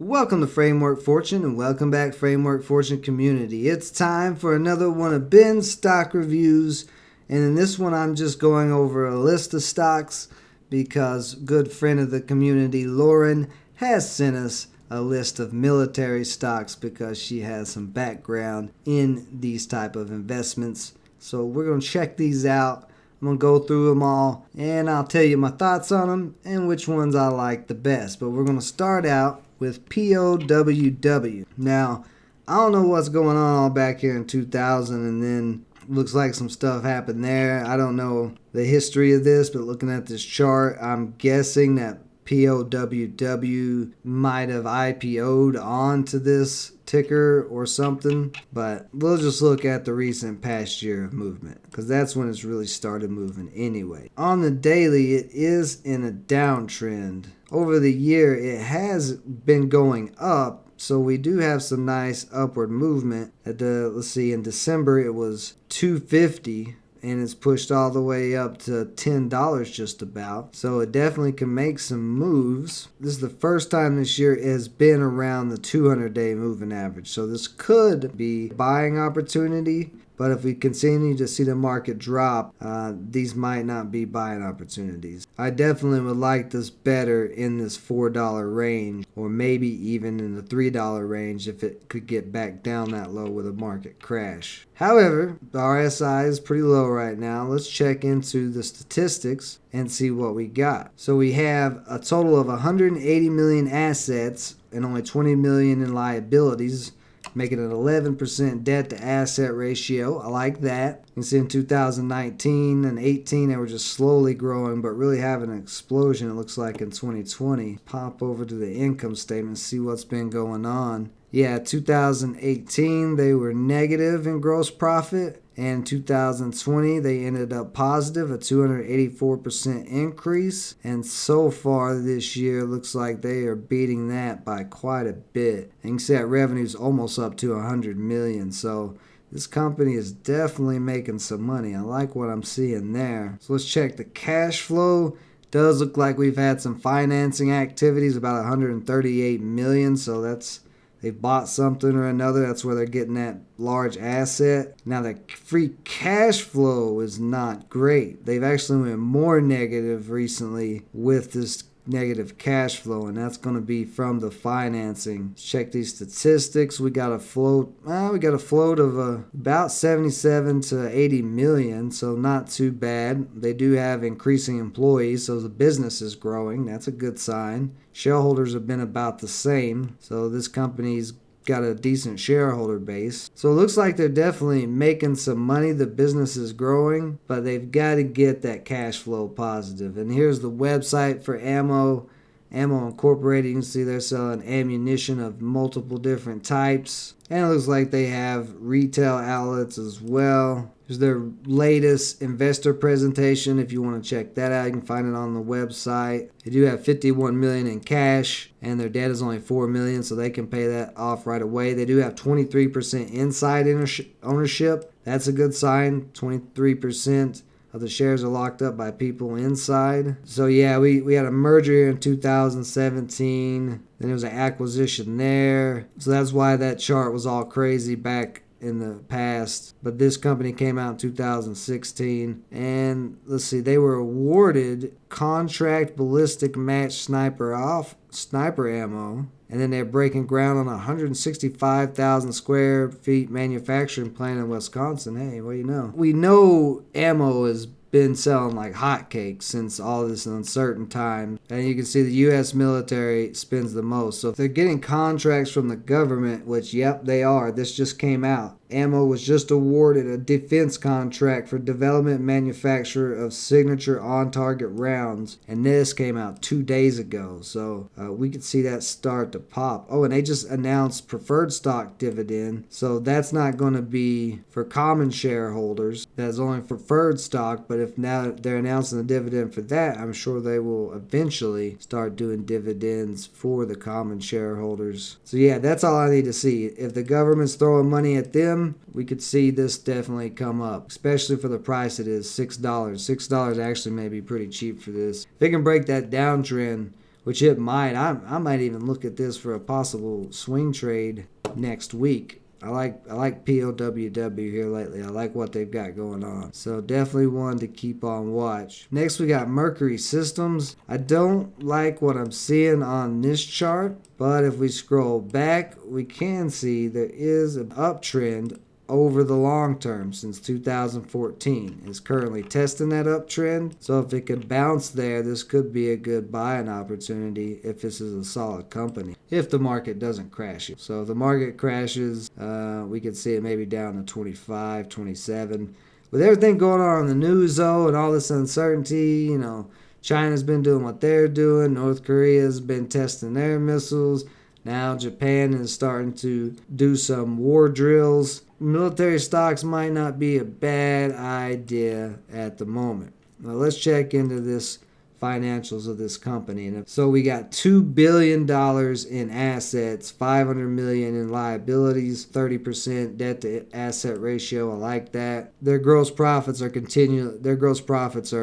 Welcome to Framework Fortune and welcome back Framework Fortune community. It's time for another one of Ben's stock reviews, and in this one I'm just going over a list of stocks because good friend of the community Lauren has sent us a list of military stocks because she has some background in these type of investments. So we're going to check these out. I'm going to go through them all and I'll tell you my thoughts on them and which ones I like the best. But we're going to start out with POWW. Now, I don't know what's going on all back here in 2000 and then looks like some stuff happened there. I don't know the history of this, but looking at this chart, I'm guessing that POWW might have IPO'd onto this ticker or something, but we'll just look at the recent past year of movement because that's when it's really started moving anyway. On the daily, it is in a downtrend. Over the year, it has been going up, so we do have some nice upward movement. Let's see, in December it was 250. And it's pushed all the way up to $10 just about. So it definitely can make some moves. This is the first time this year it has been around the 200-day moving average. So this could be a buying opportunity. But if we continue to see the market drop, these might not be buying opportunities. I definitely would like this better in this $4 range, or maybe even in the $3 range if it could get back down that low with a market crash. However, the RSI is pretty low right now. Let's check into the statistics and see what we got. So we have a total of 180 million assets and only 20 million in liabilities, making an 11% debt to asset ratio. I like that. You can see in 2019 and 18 they were just slowly growing but really having an explosion, it looks like, in 2020. Pop over to the income statement, see what's been going on. Yeah, 2018 they were negative in gross profit, and 2020 they ended up positive, a 284% increase, and so far this year looks like they are beating that by quite a bit. And you can see that revenue is almost up to 100 million, so this company is definitely making some money. I like what I'm seeing there. So let's check the cash flow. Does look like we've had some financing activities, about 138 million, so that's they bought something or another. That's where they're getting that large asset. Now, the free cash flow is not great. They've actually went more negative recently with this negative cash flow, and that's going to be from the financing. Let's check these statistics. We got a float. Of about 77 to 80 million, so not too bad. They do have increasing employees, so the business is growing. That's a good sign. Shareholders have been about the same, so this company's got a decent shareholder base. So it looks like they're definitely making some money. The business is growing, but they've got to get that cash flow positive. And here's the website for Ammo Incorporated. You can see they're selling ammunition of multiple different types. And it looks like they have retail outlets as well. Here's their latest investor presentation. If you want to check that out, you can find it on the website. They do have 51 million in cash, and their debt is only 4 million, so they can pay that off right away. They do have 23% inside ownership. That's a good sign. 23% of the shares are locked up by people inside. So yeah, we had a merger here in 2017. Then there was an acquisition there. So that's why that chart was all crazy back in the past. But this company came out in 2016. And let's see, they were awarded contract ballistic match sniper ammo. And then they're breaking ground on a 165,000 square feet manufacturing plant in Wisconsin. Hey, what do you know? We know ammo has been selling like hotcakes since all this uncertain time. And you can see the U.S. military spends the most. So if they're getting contracts from the government, which, yep, they are. This just came out. Ammo was just awarded a defense contract for development and manufacture of signature on-target rounds, and this came out 2 days ago, so we could see that start to pop. Oh, and they just announced preferred stock dividend, so that's not going to be for common shareholders. That's only preferred stock, but if now they're announcing a dividend for that, I'm sure they will eventually start doing dividends for the common shareholders. So yeah, that's all I need to see. If the government's throwing money at them, we could see this definitely come up, especially for the price it is, $6. $6 actually may be pretty cheap for this. If they can break that downtrend, which it might. I might even look at this for a possible swing trade next week. I like POWW here lately. I like what they've got going on. So definitely one to keep on watch. Next we got MRCY Systems. I don't like what I'm seeing on this chart, but if we scroll back, we can see there is an uptrend over the long term since 2014. It's currently testing that uptrend. So if it could bounce there, this could be a good buying opportunity if this is a solid company, if the market doesn't crash it. So if the market crashes, we could see it maybe down to 25, 27. With everything going on in the news though and all this uncertainty, China's been doing what they're doing. North Korea's been testing their missiles. Now Japan is starting to do some war drills. Military stocks might not be a bad idea at the moment. Now let's check into this financials of this company. And so we got $2 billion in assets, $500 million in liabilities, 30% debt to asset ratio. I like that. Their gross profits are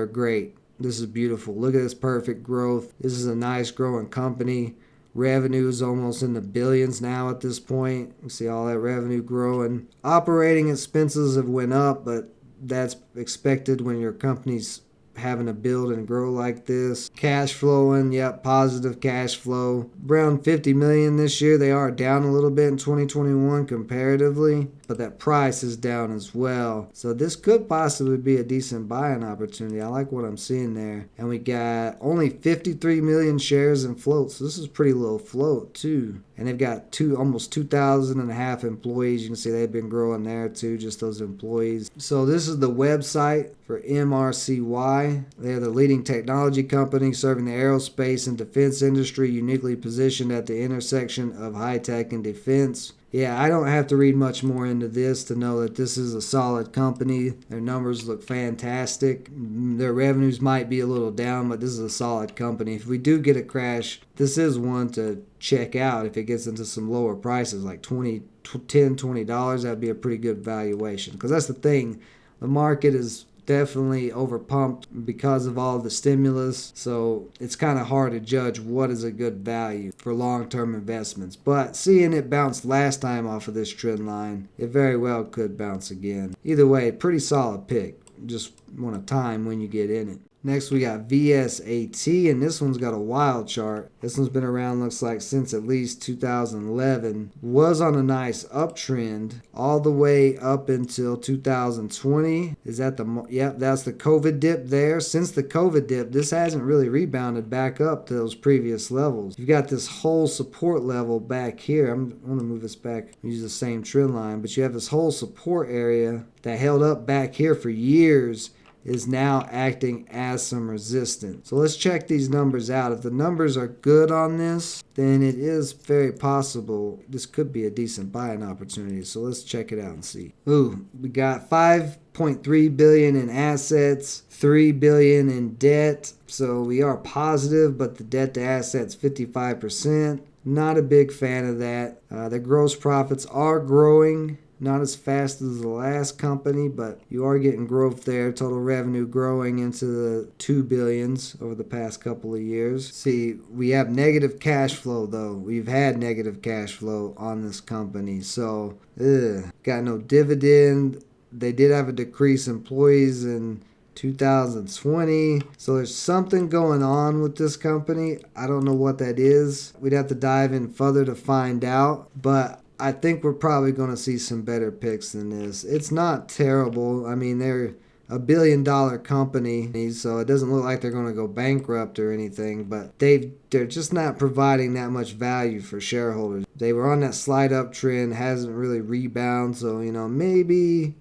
great. This is beautiful. Look at this perfect growth. This is a nice growing company. Revenue is almost in the billions now at this point. You see all that revenue growing. Operating expenses have went up, but that's expected when your company's having to build and grow like this. Cash flowing, yep, positive cash flow. Around 50 million this year. They are down a little bit in 2021 comparatively, but that price is down as well. So this could possibly be a decent buying opportunity. I like what I'm seeing there. And we got only 53 million shares in float. So this is pretty low float too. And they've got almost 2,500 employees. You can see they've been growing there too, just those employees. So this is the website for MRCY. They're the leading technology company serving the aerospace and defense industry, uniquely positioned at the intersection of high tech and defense. Yeah, I don't have to read much more into this to know that this is a solid company. Their numbers look fantastic. Their revenues might be a little down, but this is a solid company. If we do get a crash, this is one to check out. If it gets into some lower prices, like $20, that'd be a pretty good valuation. Because that's the thing. The market is definitely overpumped because of all the stimulus, so it's kind of hard to judge what is a good value for long-term investments. But seeing it bounce last time off of this trend line, it very well could bounce again. Either way, pretty solid pick. Just want to time when you get in it. Next we got VSAT, and this one's got a wild chart. This one's been around, looks like, since at least 2011. Was on a nice uptrend all the way up until 2020. Is that yep, that's the COVID dip there. Since the COVID dip, this hasn't really rebounded back up to those previous levels. You've got this whole support level back here. I want to move this back, use the same trend line, but you have this whole support area that held up back here for years, is now acting as some resistance. So let's check these numbers out. If the numbers are good on this, then it is very possible this could be a decent buying opportunity. So let's check it out and see. Ooh, we got 5.3 billion in assets, 3 billion in debt. So we are positive, but the debt to assets 55%. Not a big fan of that. The gross profits are growing. Not as fast as the last company, but you are getting growth there. Total revenue growing into the 2 billions over the past couple of years. See, we have negative cash flow though. We've had negative cash flow on this company. So, got no dividend. They did have a decrease in employees in 2020. So there's something going on with this company. I don't know what that is. We'd have to dive in further to find out, but I think we're probably going to see some better picks than this. It's not terrible. I mean, they're a $1 billion company, so it doesn't look like they're going to go bankrupt or anything, but they're just not providing that much value for shareholders. They were on that slide up trend, hasn't really rebounded, so maybe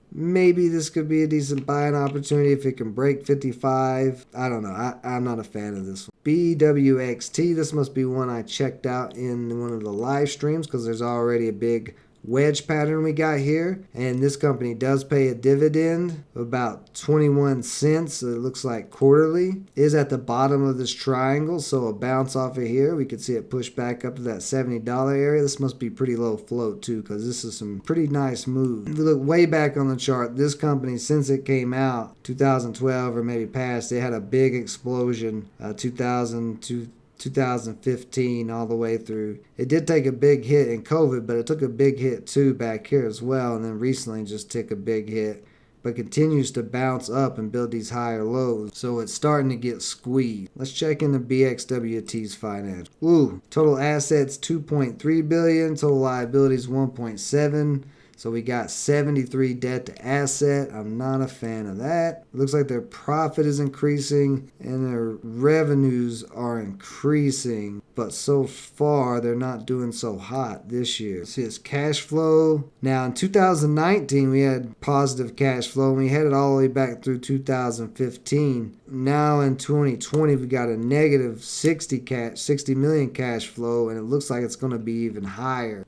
this could be a decent buying opportunity if it can break 55. I don't know. I'm not a fan of this one. BWXT, this must be one I checked out in one of the live streams because there's already a big wedge pattern we got here, and this company does pay a dividend of about 21 cents. It looks like quarterly. Is at the bottom of this triangle, so a bounce off of here, we could see it push back up to that $70 area. This must be pretty low float too, because this is some pretty nice move. If you look way back on the chart, this company, since it came out 2012 or maybe past, they had a big explosion. 2000 to 2015 all the way through. It did take a big hit in COVID, but it took a big hit too back here as well, and then recently just took a big hit, but continues to bounce up and build these higher lows. So it's starting to get squeezed. Let's check into BXWT's financials. Total assets $2.3 billion, total liabilities $1.7. So we got 73 debt to asset. I'm not a fan of that. It looks like their profit is increasing and their revenues are increasing. But so far, they're not doing so hot this year. See, it's cash flow. Now, in 2019, we had positive cash flow, and we had it all the way back through 2015. Now, in 2020, we got a negative 60 million cash flow, and it looks like it's going to be even higher.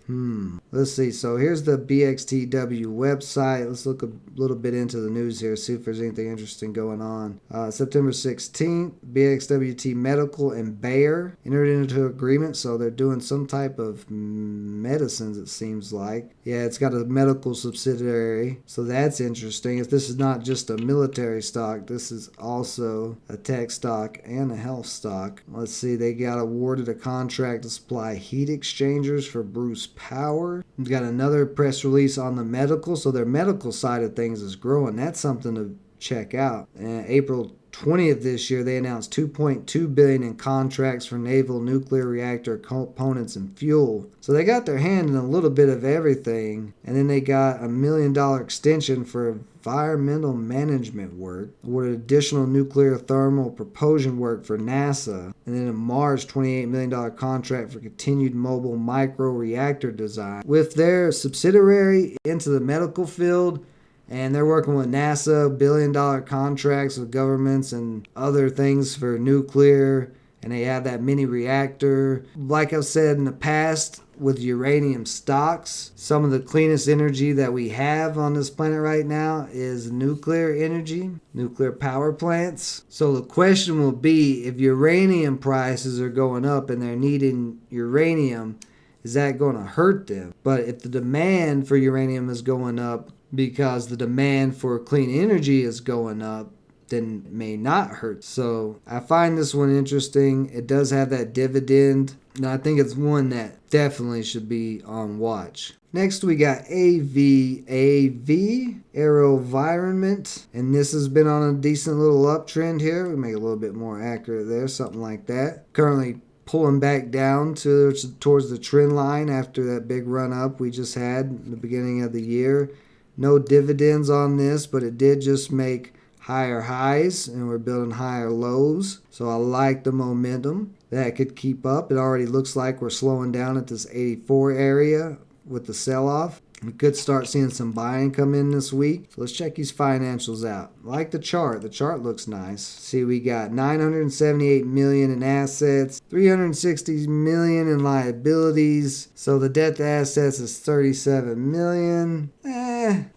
Let's see. So here's the BXTW website. Let's look a little bit into the news here, see if there's anything interesting going on. September 16th, BXWT Medical and Bayer entered into agreement, so they're doing some type of medicines, it seems like. Yeah, it's got a medical subsidiary, so that's interesting. If this is not just a military stock, this is also a tech stock and a health stock. Let's see, they got awarded a contract to supply heat exchangers for Bruce Power. We've got another press release on the medical, so their medical side of things is growing. That's something to check out. April 20th this year, they announced $2.2 billion in contracts for naval nuclear reactor components and fuel. So they got their hand in a little bit of everything. And then they got $1 million extension for environmental management work, awarded additional nuclear thermal propulsion work for NASA, and then in March, $28 million contract for continued mobile micro reactor design. With their subsidiary into the medical field, and they're working with NASA, billion-dollar contracts with governments and other things for nuclear. And they have that mini reactor. Like I've said in the past, with uranium stocks, some of the cleanest energy that we have on this planet right now is nuclear energy, nuclear power plants. So the question will be, if uranium prices are going up and they're needing uranium, is that going to hurt them? But if the demand for uranium is going up because the demand for clean energy is going up, then it may not hurt. So I find this one interesting. It does have that dividend, and I think it's one that definitely should be on watch. Next, we got AVAV, AeroVironment, and this has been on a decent little uptrend here. We make it a little bit more accurate there, something like that. Currently pulling back down towards the trend line after that big run up we just had in the beginning of the year. No dividends on this, but it did just make higher highs, and we're building higher lows. So I like the momentum. That could keep up. It already looks like we're slowing down at this 84 area with the sell-off. We could start seeing some buying come in this week. So let's check these financials out. Like the chart. The chart looks nice. See, we got $978 million in assets, $360 million in liabilities. So the debt to assets is $37 million.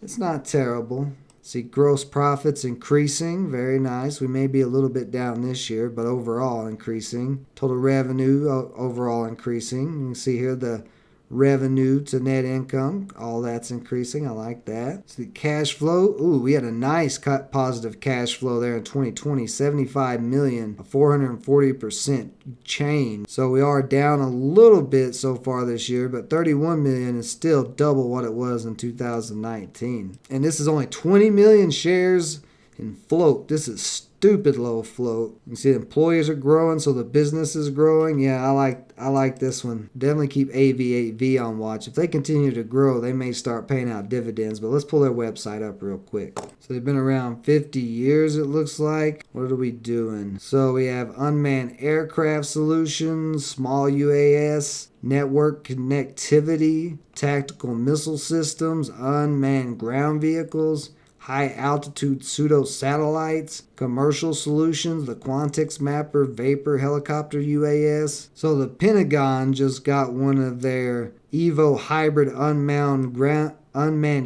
It's not terrible. See, gross profits increasing. Very nice. We may be a little bit down this year, but overall increasing. Total revenue overall increasing. You can see here the revenue to net income, all that's increasing. I like that. So the cash flow, we had a nice positive cash flow there in 2020, $75 million, a 440% change. So we are down a little bit so far this year, but $31 million is still double what it was in 2019. And this is only 20 million shares in float. This is stupid low float. You can see the employees are growing, so the business is growing. Yeah, I like this one. Definitely keep AVAV on watch. If they continue to grow, they may start paying out dividends, but let's pull their website up real quick. So they've been around 50 years, it looks like. What are we doing? So we have unmanned aircraft solutions, small UAS, network connectivity, tactical missile systems, unmanned ground vehicles, high-altitude pseudo-satellites, commercial solutions, the Quantix Mapper Vapor Helicopter UAS. So the Pentagon just got one of their Evo hybrid unmanned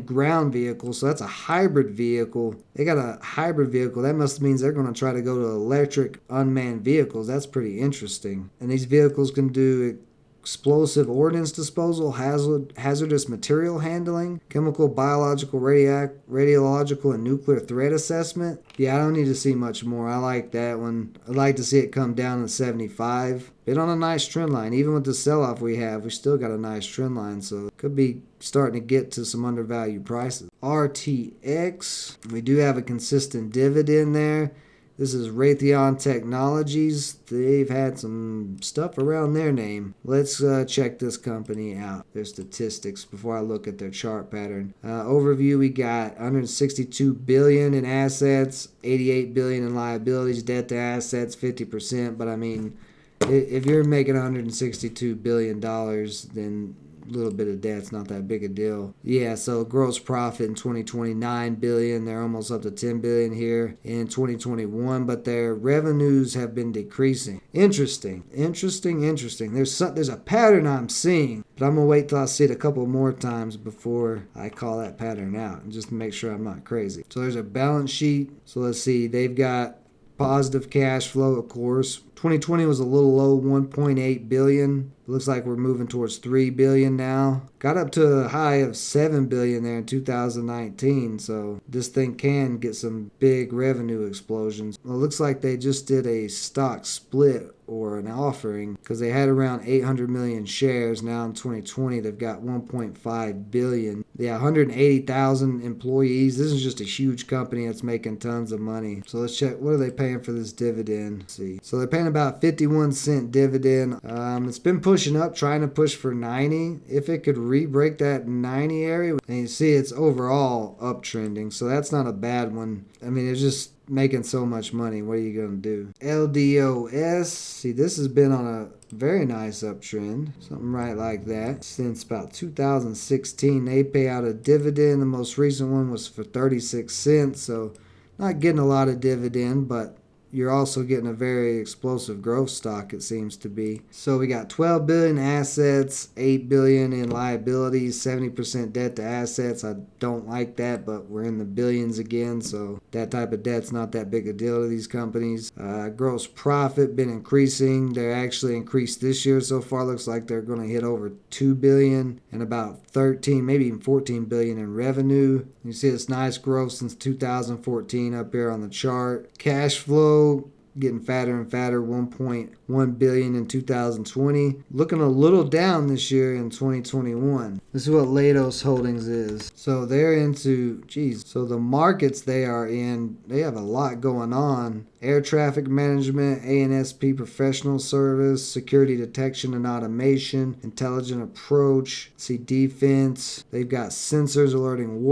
ground vehicles. So that's a hybrid vehicle. They got a hybrid vehicle. That must mean they're going to try to go to electric unmanned vehicles. That's pretty interesting. And these vehicles can do explosive ordnance disposal, hazardous material handling, chemical, biological, radiological, and nuclear threat assessment. Yeah, I don't need to see much more. I like that one. I'd like to see it come down to 75. Been on a nice trend line. Even with the sell-off we still got a nice trend line, so it could be starting to get to some undervalued prices. RTX, we do have a consistent dividend there. This is Raytheon Technologies. They've had some stuff around their name. Let's check this company out, their statistics, before I look at their chart pattern. Overview, we got $162 billion in assets, $88 billion in liabilities, debt to assets 50%. But I mean, if you're making $162 billion, then a little bit of debt's not that big a deal. Yeah, so gross profit in 2020, $9 billion. They're almost up to $10 billion here in 2021, but their revenues have been decreasing. Interesting. There's a pattern I'm seeing, but I'm going to wait till I see it a couple more times before I call that pattern out, and just to make sure I'm not crazy. So there's a balance sheet. So let's see. They've got positive cash flow, of course. 2020 was a little low, $1.8 billion. It looks like we're moving towards $3 billion now. Got up to a high of $7 billion there in 2019, so this thing can get some big revenue explosions. Well, it looks like they just did a stock split or an offering because they had around 800 million shares. Now in 2020, they've got 1.5 billion. Yeah, 180,000 employees. This is just a huge company that's making tons of money. So let's check. What are they paying for this dividend? Let's see. So they're paying about 51-cent dividend. It's been pushing up, trying to push for 90. If it could re-break that 90 area, and you see it's overall uptrending, so that's not a bad one. I mean, it's just making so much money. What are you going to do? LDOS. See, this has been on a very nice uptrend. Something right like that. Since about 2016, they pay out a dividend. The most recent one was for 36 cents. So not getting a lot of dividend, but you're also getting a very explosive growth stock, it seems to be. So we got 12 billion assets, 8 billion in liabilities, 70% debt to assets. I don't like that, but we're in the billions again, so that type of debt's not that big a deal to these companies. Gross profit been increasing. They're actually increased this year so far. Looks like they're going to hit over 2 billion and about 13, maybe even 14 billion in revenue. You see this nice growth since 2014 up here on the chart. Cash flow getting fatter and fatter, 1.1 billion in 2020. Looking a little down this year in 2021. This is what LDOS Holdings is. So they're into, so the markets they are in, they have a lot going on. Air traffic management, ANSP professional service, security detection and automation, intelligent approach, see defense. They've got sensors alerting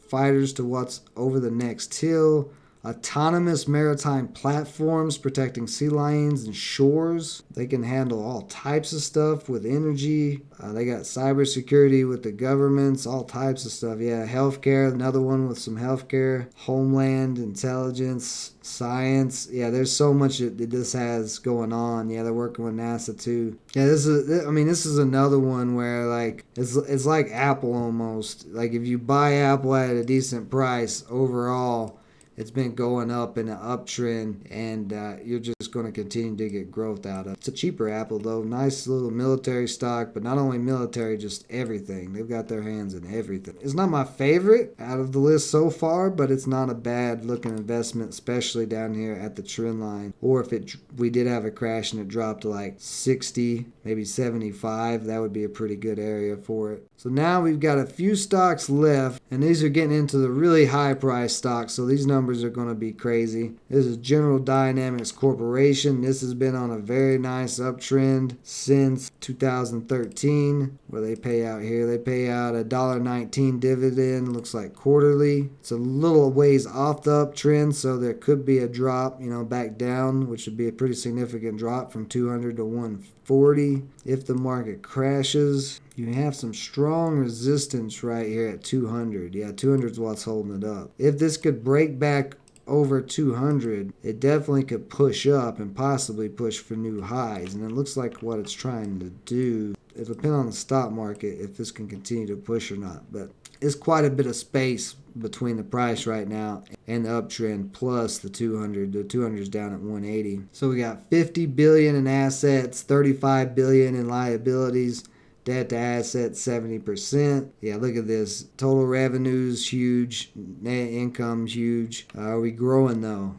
fighters to what's over the next hill. Autonomous maritime platforms protecting sea lanes and shores. They can handle all types of stuff with energy. They got cybersecurity with the governments, all types of stuff. Yeah, healthcare, another one with some healthcare. Homeland, intelligence, science. Yeah, there's so much that this has going on. Yeah, they're working with NASA too. Yeah, this is another one where like it's like Apple almost. Like if you buy Apple at a decent price overall, it's been going up in an uptrend, and you're just going to continue to get growth out of it. It's a cheaper Apple, though. Nice little military stock, but not only military, just everything. They've got their hands in everything. It's not my favorite out of the list so far, but it's not a bad-looking investment, especially down here at the trend line. Or if we did have a crash and it dropped to like 60, maybe 75, that would be a pretty good area for it. So now we've got a few stocks left, and these are getting into the really high-priced stocks, so these numbers are going to be crazy. This is General Dynamics Corporation. This has been on a very nice uptrend since 2013. Where they pay out here, they pay out a $1.19 dividend, looks like quarterly. It's a little ways off the uptrend, so there could be a drop, back down, which would be a pretty significant drop from 200 to 140. If the market crashes, you have some strong resistance right here at 200. Yeah, 200 is what's holding it up. If this could break back over 200, it definitely could push up and possibly push for new highs. And it looks like what it's trying to do. It'll depend on the stock market if this can continue to push or not. But it's quite a bit of space between the price right now and the uptrend plus the 200. The 200 is down at 180. So we got 50 billion in assets, 35 billion in liabilities. Debt to assets 70%. Yeah, look at this. Total revenues huge. Net income's huge. Are we growing though?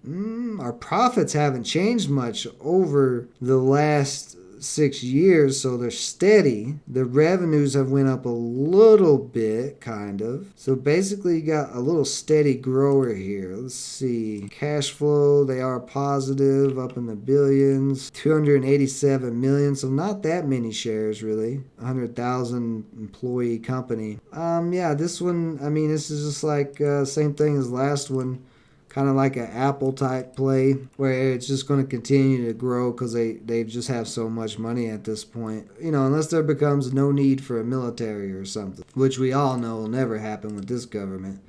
Our profits haven't changed much over the last 6 years, so they're steady. The revenues have went up a little bit, kind of. So basically you got a little steady grower here. Let's see. Cash flow, they are positive, up in the billions. 287 million, so not that many shares really. 100,000 employee company. Yeah, this one, I mean, this is just like same thing as last one. Kind of like an Apple type play where it's just going to continue to grow because they just have so much money at this point. You know, unless there becomes no need for a military or something, which we all know will never happen with this government.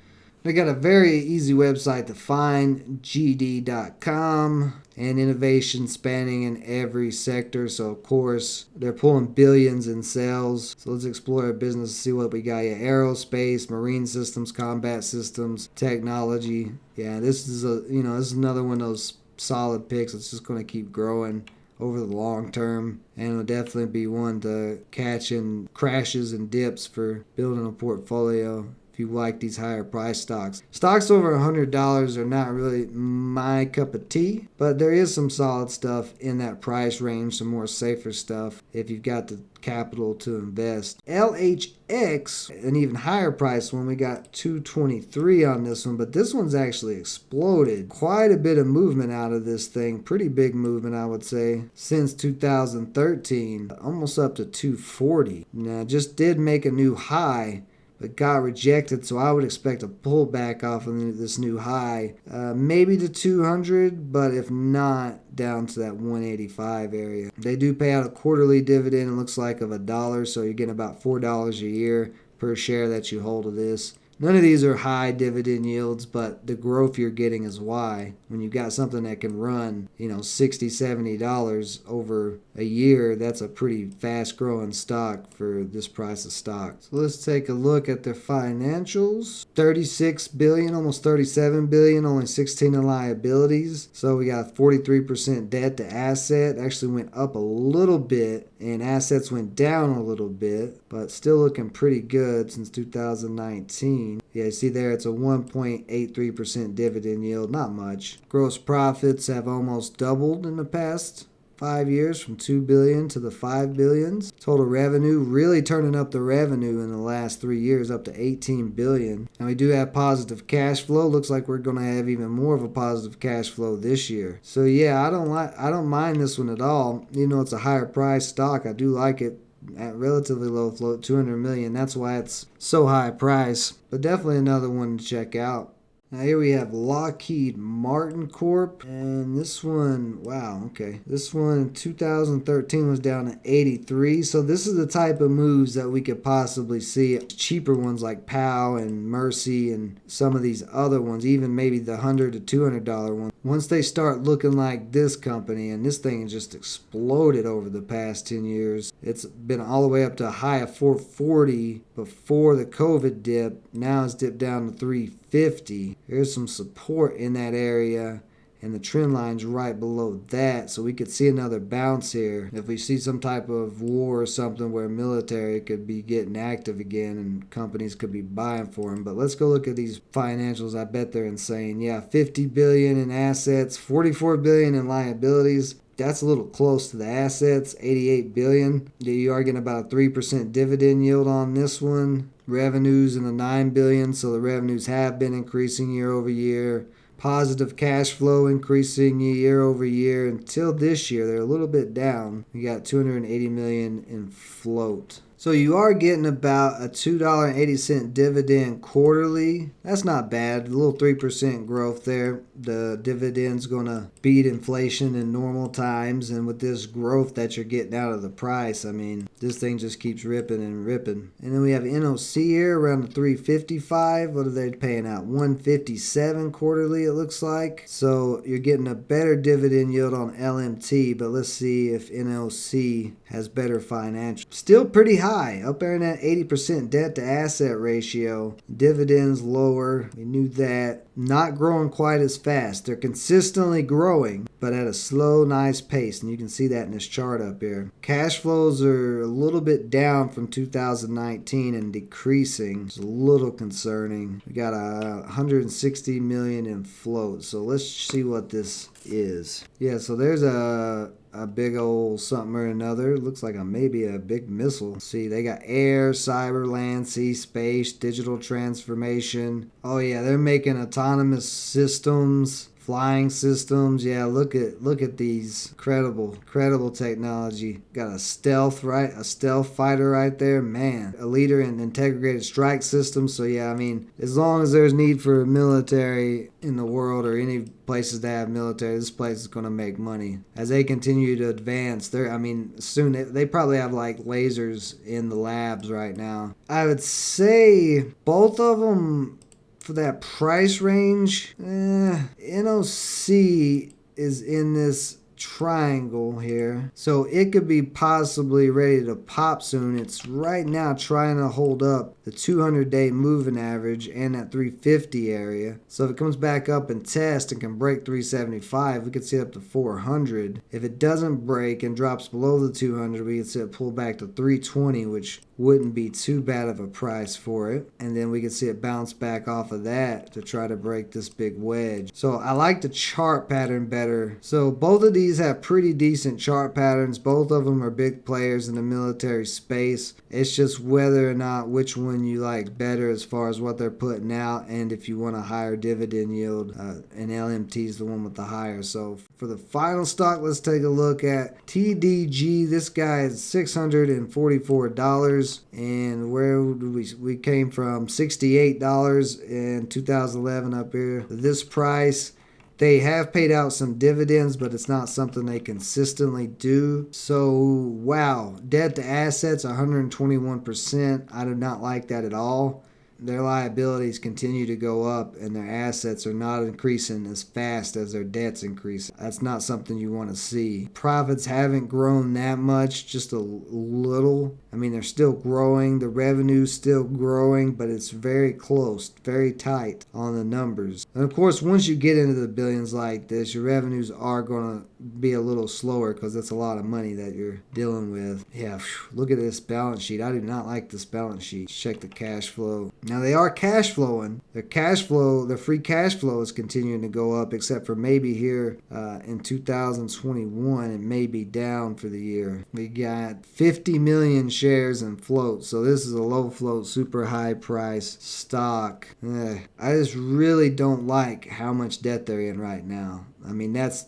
They got a very easy website to find, gd.com, and innovation spanning in every sector. So, of course, they're pulling billions in sales. So let's explore our business, see what we got here. Aerospace, marine systems, combat systems, technology. Yeah, this is this is another one of those solid picks. It's just going to keep growing over the long term, and it'll definitely be one to catch in crashes and dips for building a portfolio. If you like these higher price stocks. Stocks over $100 are not really my cup of tea, but there is some solid stuff in that price range, some more safer stuff if you've got the capital to invest. LHX, an even higher price one, we got 223 on this one, but this one's actually exploded. Quite a bit of movement out of this thing. Pretty big movement, I would say, since 2013, almost up to 240. Now, just did make a new high, but got rejected, so I would expect a pullback off of this new high. Maybe to 200, but if not, down to that 185 area. They do pay out a quarterly dividend, it looks like, of $1, so you're getting about $4 a year per share that you hold of this. None of these are high dividend yields, but the growth you're getting is why. When you've got something that can run, $60, $70 over a year, that's a pretty fast growing stock for this price of stock. So let's take a look at their financials. 36 billion, almost 37 billion, only 16 in liabilities. So we got 43% debt to asset. Actually went up a little bit, and assets went down a little bit, but still looking pretty good since 2019. Yeah, you see there it's a 1.83% dividend yield, not much. Gross profits have almost doubled in the past 5 years, from 2 billion to the 5 billions. Total revenue, really turning up the revenue in the last 3 years, up to 18 billion. And we do have positive cash flow. Looks like we're going to have even more of a positive cash flow this year. So yeah, I don't mind this one at all. Even though it's a higher price stock, I do like it. At relatively low float, 200 million. That's why it's so high price. But definitely another one to check out. Now here we have Lockheed Martin Corp. And this one, wow, okay. This one in 2013 was down to 83. So this is the type of moves that we could possibly see. Cheaper ones like POW and MRCY and some of these other ones, even maybe the $100 to $200 ones. Once they start looking like this company, and this thing has just exploded over the past 10 years. It's been all the way up to a high of 440 before the COVID dip. Now it's dipped down to 350. There's some support in that area, and the trend line's right below that, so we could see another bounce here if we see some type of war or something where military could be getting active again and companies could be buying for them. But let's go look at these financials. I bet they're insane. Yeah, 50 billion in assets, 44 billion in liabilities. That's a little close to the assets, 88 billion. You are getting about a 3% dividend yield on this one. Revenues in the 9 billion, so the revenues have been increasing year over year. Positive cash flow increasing year over year until this year. They're a little bit down. We got 280 million in float. So you are getting about a $2.80 dividend quarterly. That's not bad. A little 3% growth there. The dividend's going to beat inflation in normal times. And with this growth that you're getting out of the price, I mean, this thing just keeps ripping and ripping. And then we have NOC here around the 355. What are they paying out? 157 quarterly, it looks like. So you're getting a better dividend yield on LMT. But let's see if NOC has better financial. Still pretty high high, up there in that 80% debt to asset ratio. Dividends lower, we knew that. Not growing quite as fast. They're consistently growing, but at a slow, nice pace, and you can see that in this chart up here. Cash flows are a little bit down from 2019 and decreasing. It's a little concerning. We got 160 million in float, so let's see what this is. Yeah, so there's a big old something or another. It looks like maybe a big missile. See, they got air, cyber, land, sea, space, digital transformation. Oh yeah, they're making autonomous systems, flying systems. Yeah, look at these credible technology. Got a stealth fighter right there. Man, a leader in integrated strike systems. So yeah, I mean, as long as there's need for military in the world or any places that have military, this place is going to make money as they continue to advance. Soon they probably have like lasers in the labs right now. I would say both of them for that price range. NOC is in this triangle here, so it could be possibly ready to pop soon. It's right now trying to hold up the 200-day moving average and that 350 area. So if it comes back up and test and can break 375, we could see it up to 400. If it doesn't break and drops below the 200, we could see it pull back to 320, which wouldn't be too bad of a price for it. And then we could see it bounce back off of that to try to break this big wedge. So I like the chart pattern better. So both of these have pretty decent chart patterns. Both of them are big players in the military space. It's just whether or not which one you like better as far as what they're putting out, and if you want a higher dividend yield, and LMT is the one with the higher. So for the final stock, let's take a look at TDG. This guy is $644, and where we came from $68 in 2011 up here. This price, they have paid out some dividends, but it's not something they consistently do. So, wow. Debt to assets, 121%. I do not like that at all. Their liabilities continue to go up, and their assets are not increasing as fast as their debts increase. That's not something you want to see. Profits haven't grown that much, just a little. I mean, they're still growing. The revenue's still growing, but it's very close, very tight on the numbers. And of course, once you get into the billions like this, your revenues are going to be a little slower because it's a lot of money that you're dealing with. Yeah, look at this balance sheet. I do not like this balance sheet. Check the cash flow. Now they are cash flowing. Their free cash flow is continuing to go up, except for maybe here in 2021, it may be down for the year. We got 50 million shares in float, so this is a low float, super high price stock. I just really don't like how much debt they're in right now. I mean, that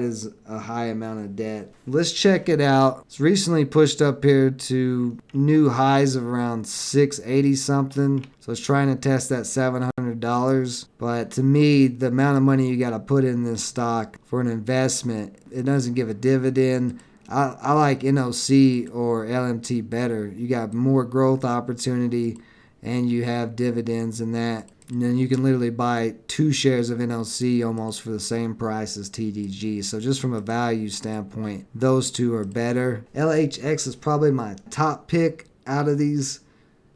is a high amount of debt. Let's check it out. It's recently pushed up here to new highs of around 680 something. So it's trying to test that $700. But to me, the amount of money you got to put in this stock for an investment, it doesn't give a dividend. I like NOC or LMT better. You got more growth opportunity and you have dividends in that. And then you can literally buy 2 shares of NOC almost for the same price as TDG. So just from a value standpoint, those two are better. LHX is probably my top pick out of these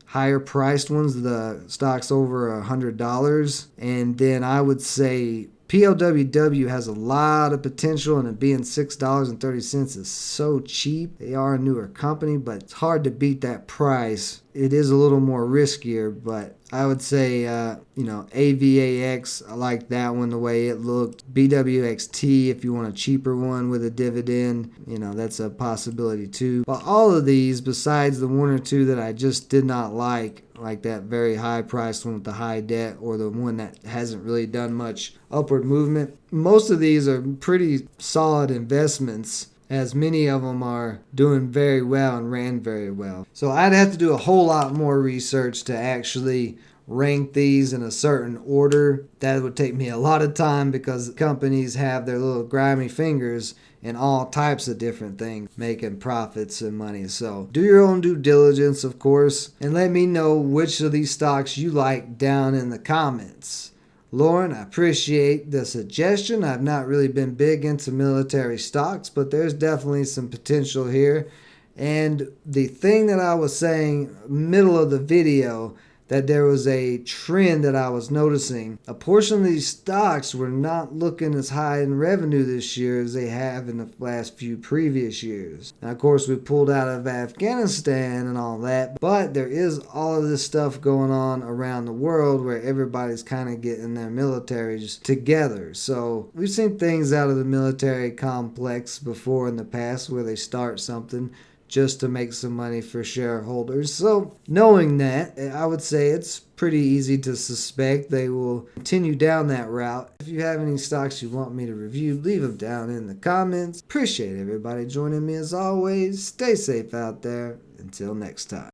higher priced ones. The stock's over $100. And then I would say POWW has a lot of potential, and it being $6.30 is so cheap. They are a newer company, but it's hard to beat that price. It is a little more riskier, but I would say, AVAX, I like that one the way it looked. BWXT, if you want a cheaper one with a dividend, that's a possibility too. But all of these, besides the one or two that I just did not like that very high priced one with the high debt, or the one that hasn't really done much upward movement, most of these are pretty solid investments, as many of them are doing very well and ran very well. So I'd have to do a whole lot more research to actually rank these in a certain order. That would take me a lot of time because companies have their little grimy fingers in all types of different things, making profits and money. So do your own due diligence, of course, and let me know which of these stocks you like down in the comments. Lauren, I appreciate the suggestion. I've not really been big into military stocks, but there's definitely some potential here. And the thing that I was saying middle of the video, that there was a trend that I was noticing. A portion of these stocks were not looking as high in revenue this year as they have in the last few previous years. Now, of course, we pulled out of Afghanistan and all that, but there is all of this stuff going on around the world where everybody's kind of getting their militaries together. So we've seen things out of the military complex before in the past where they start something just to make some money for shareholders. So knowing that, I would say it's pretty easy to suspect they will continue down that route. If you have any stocks you want me to review, leave them down in the comments. Appreciate everybody joining me as always. Stay safe out there. Until next time.